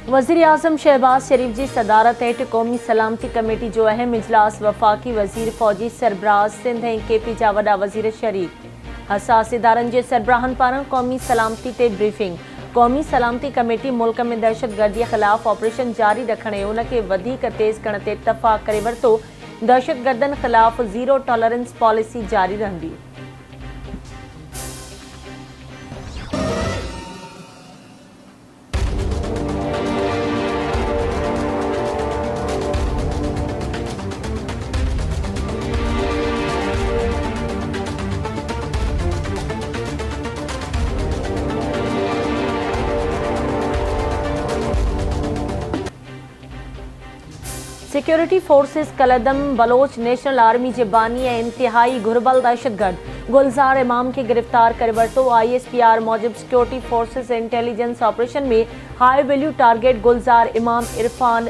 वज़ीर आज़म शहबाज शरीफ की सदारत हेठ क़ौमी सलामती कमेटी जो अहम इजलास वफ़ाक़ी वज़ीर फ़ौजी सरबराह सिंध ऐं KP जा वॾा वज़ीर शरीक। हसास इदारनि जे सरबराहनि पारां क़ौमी सलामती ते ब्रीफिंग। क़ौमी सलामती कमेटी मुल्क में दहशतगर्दी ख़िलाफ़ ऑपरेशन जारी रखण ऐं उन खे वधीक तेज़ करण ते इत्तफ़ाक़ करे वरितो। दहशतगर्दनि ख़िलाफ़ ज़ीरो टॉलरेंस पॉलिसी जारी रहंदी। सिक्योरिटी फोर्सेस कलदम बलोच नेशनल आर्मी के बानी ऐं इंतहाई घुरबल दहशतगर्द गुलज़ार इमाम के गिरफ्तार करे वरितो। ISPR मूजिब सिक्योरिटी फोर्सेस इंटेलिजेंस ऑपरेशन में हाई वैल्यू टारगेट गुलज़ार इमाम इरफान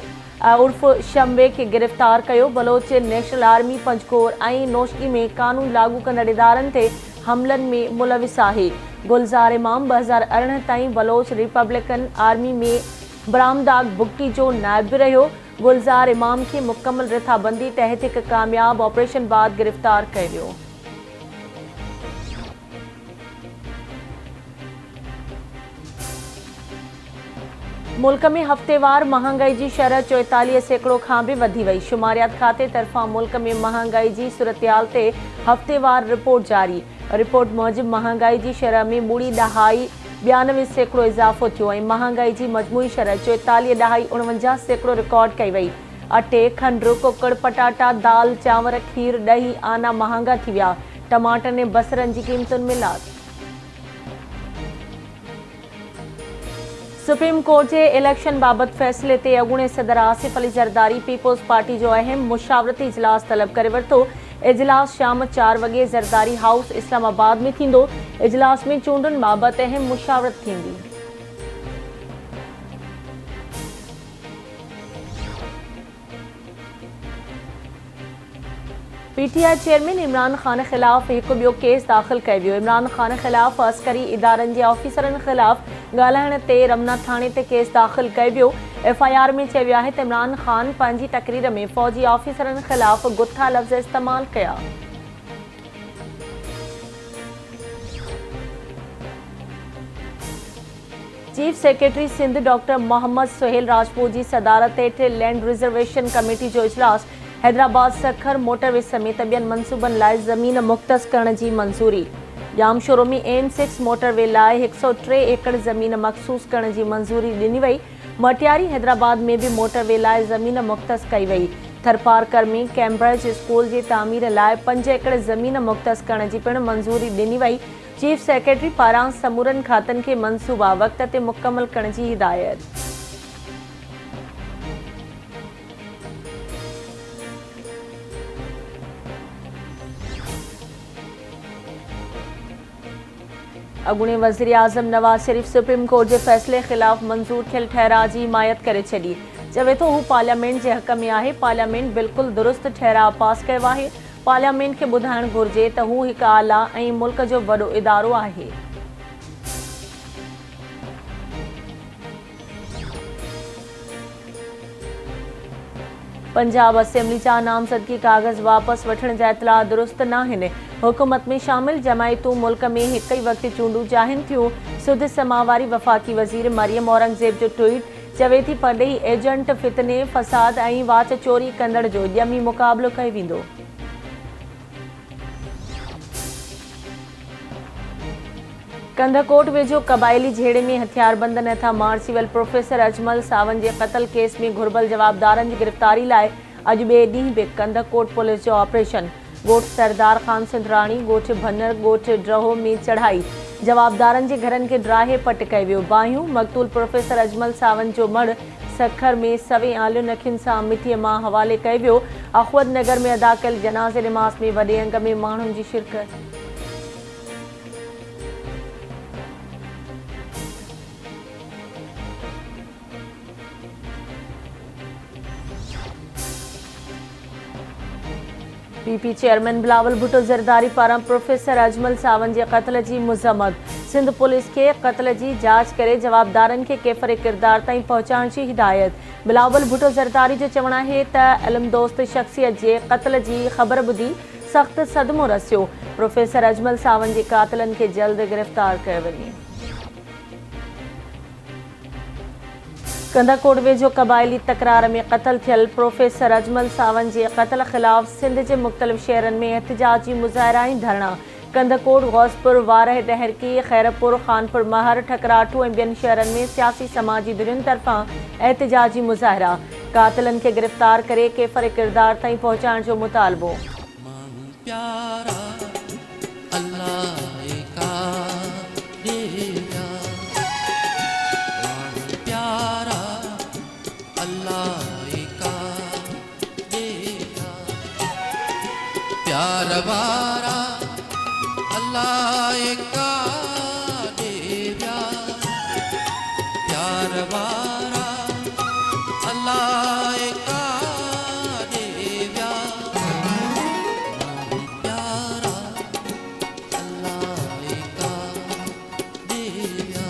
उर्फ शम्बे के गिरफ्तार कयो। बलोच नेशनल आर्मी पंजकोर ऐं नौशगी में कानून लागू कंदड़ इदारनि ते हमलनि में मुलविस आहे। गुलज़ार इमाम 2018 ताईं बलोच रिपब्लिकन आर्मी में बरामदाग भुगती जो नायब रहियो। गुलज़ार इमाम के मुकम्मल रिथाबंदी तहत एक कामयाब ऑपरेशन बाद गिरफ्तार कयो वियो। मुल्क में हफ्तेवार महांगाई की शरह 44% खां भी वधी वई। शुमारियात खाते तरफां मुल्क में महांगाई की सूरतहाल ते हफ्तेवार रिपोर्ट जारी। रिपोर्ट मूजिब महांगाई की शरह में 92.92% इजाफो थियो ऐं महांगाई की मजमूई शरह 44.49% रिकॉर्ड कई वई। अटे, खंडु, कुकड़, पटाटा, दाल, चांवर, खीर, ॾही आना महांगा थी विया। टमाटनि ऐं बसरनि जी क़ीमतुनि में लाॻ। सुप्रीम कोर्ट के इलेक्शन बाबत फैसले ते अॻूणे सदर आसिफ अली ज़रदारी पीपल्स पार्टी जो अहम मुशावरती इजलास तलब करे वरितो। इजलास शाम 4 वॻे ज़रदारी हाउस इस्लामाबाद में थींदो। इजलास में चूंडुनि बाबत अहम मुशावरत थींदी। PTI चेयरमैन इमरान खान खिलाफ एक बियो केस दाख़िल कयो वियो। इमरान खान खिलाफ अस्करी इदारनि जे ऑफिसरनि खिलाफ ॻाल्हाइण ते रमना थाणे ते केस दाख़िल कयो वियो। FIR में चयो आहे त इमरान खान पंहिंजी तकरीर में फ़ौजी ऑफिसरनि खिलाफ गुथा लफ़्ज़ इस्तेमाल कया। Chief secretary Sindh doctor Mohammad Suhail Rajput की सदारत हेठ लैंड रिजर्वेशन कमेटी जो इजलास। हैदराबाद सखर मोटरवे समेत ॿियनि मनसूबनि लाइ ज़मीन मुख़्तस करण की मंजूरी। जामशोरो में M6 मोटरवे लाइ 103 एकड़ ज़मीन मखसूस करण की मंजूरी ॾिनी वई। मटियारी हैदराबाद में भी मोटरवे लाइ ज़मीन मुख़्तस कई वई। थरपारकर में कैम्ब्रिज स्कूल की तामीर लाइ 5 एकड़ ज़मीन मुख़्तस करण की पिण मंजूरी ॾिनी वई। चीफ सेक्रेटरी पारां समूरनि खातनि के मनसूबा वक़्त ते मुकम्मल करण की हिदायत। अॻूणे वज़ीर आज़म नवाज़ शरीफ सुप्रीम कोर्ट के फैसले खिलाफ मंजूर थियल ठहराव की हिमायत करे छॾी। चवे थो हू पार्लियामेंट के हक़ में आहे। पार्लियामेंट बिल्कुल दुरुस्त ठहराव पास कयो आहे। पार्लियामेंट के ॿुधाइण घुर्जे त हू हिकु आला ऐं मुल्क जो वॾो इदारो आहे। पंजाब असेंबली जा नामज़दगी कागज़ वापस वठण जा इतला दुरुस्त नाहिनि। हुकूमत में शामिल जमायतूं मुल्क में हिक ई वक्त चूंडूं चाहिनि थियूं। सुध समावारी वफ़ाक़ी वज़ीर मरियम औरंगज़ेब जो ट्वीट चवे थी परॾेही एजेंट फितने फसाद ऐं वाच चोरी कंदड़ जो ॼमी मुक़ाबिलो कयो वेंदो। कंधकोट वेझो कबाइली झेड़े में हथियारबंद नेता मार्सिवल प्रोफेसर अजमल सावन के कत्ल केस में घुरबल जवाबदारनि की गिरफ्तारी लाइ अॼु ॿिए ॾींहुं बि कंधकोट पुलिस जो ऑपरेशन। ॻोठ सरदार खान सिंधराणी, ॻोठ भनर, ॻोठ ड्रहो में चढ़ाई। जवाबदारनि के घरनि के ड्राहे पट कयो वियो। बाहियूं मक़तूल प्रोफेसर अजमल सावन जो मड़ सखर में सवे आलियुनि अखियुनि सां मिटीअ मां हवाले कयो वियो। अहमद नगर में अदा कयल जनाज़े निमाज़ में वॾे अंग में माण्हुनि जी शिरकत। PP चेयरमैन बिलावल भुट्टो ज़रदारी पारां प्रोफेसर अजमल सावन के कत्ल की मज़म्मत। सिंध पुलिस के कत्ल की जांच करे जवाबदारन के कैफर किरदार ताईं पहुंचाइण की हिदायत। बिलावल भुट्टो ज़रदारी जो चवण है त इल्मदोस्त शख्सियत के कत्ल की ख़बर ॿुधी सख्त सदमो रसियो। प्रोफेसर अजमल सावन के कातिलन के जल्द गिरफ्तार कयो वञे। कंदाकोट वेझो कबायली तकरार में क़त्ल थियल प्रोफेसर अजमल सावन के क़त्ल ख़िलाफ़ सिंध के मुख़्तलिफ़ शहरन में एहतजाजी मुज़ाहिरा ऐं धरना। कंदाकोट, गौसपुर, वारह, डहरकी, खैरपुर, खानपुर महर, ठकराठू ऐं ॿियनि शहरन में सियासी समाजी धुरियुनि तरफ़ां एहतजाजी मुज़ाहिरा। कातिलन के गिरफ्तार करे कैफर किरदार ताईं पहुंचाइण जो मुतालबो। प्यार वारा अल्लाह का देव्या, प्यार वारा अल्लाह का देव्या, प्यारा अल्लाह का देव्या।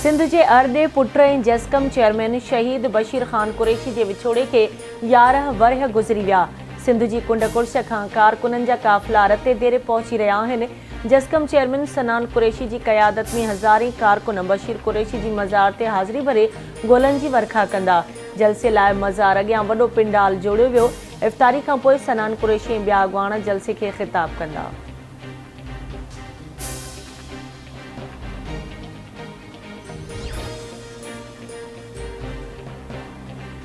सिंध के अरदे पुट ऐं जस्कम चेयरमैन शहीद बशीर खान कुरैशी के विछोड़े के 11 वरह गुज़री विया। सिंध की कुंड कुर्श खां कारकुननि जा काफ़िला रते देरे पहुची रहा आहिनि। जस्कम चेयरमैन सनान कुरैशी की क़यादत में हज़ारें कारकुन बशीर कुरैशी की मज़ार ते हाज़िरी भरे गोलन की वरखा कंदा। जलसे लाइ मज़ार अॻियां वॾो पिंडाल जोड़ियो वियो। इफ़्तारी खां पोइ सनान कुरैशी ऐं ॿिया अॻुवाण जलसे खे ख़िताब कंदा।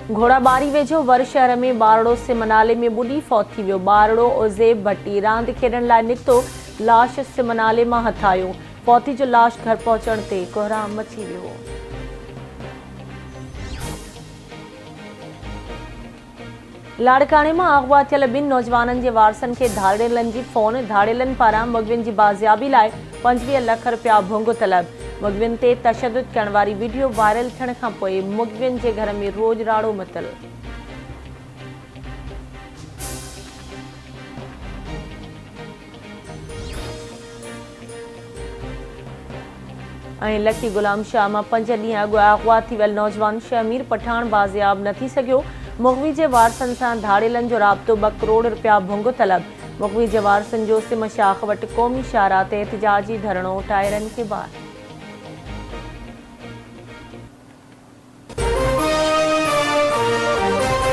घोड़ाबारी वेझो वर शहर में बारड़ो सिमनाले में बुढ़ी फौत थी वियो। बारड़ो उज़ैब भट्टी रांदि खेॾण लाइ निकितो, लाश सिमनाले मां हथायो। फौती जो लाश घर पहुचण ते कोहराम मची वियो। लाड़काणे में अगवा थियल 2 नौजवाननि के वारसनि के धाड़ेलनि जी फोन। धाड़ेलनि पारां मुग़वियुनि की बाज़ियाबी लाइ 25 लाख रुपया भोंग तलब। मुग़वियुनि ते तशद्दुद करण वारी वीडियो वायरल थियण खां पोइ मुग़वियुनि के घर में रोज राड़ो मतल। लकी गुलाम शाह में 5 ॾींहं अॻु अगवा थी वियल नौजवान शमीर पठान बाज़ियाब न थी सघियो। मुग़वी के वारसनि सां धाड़ेलनि जो राब्तो 2 करोड़ रुपया भोंग तलब। मुग़वी के वारसनि जो सिम शाख वटि क़ौमी शाहराह ते एहतजाजी धरणो टायरनि के ॿाहिरि।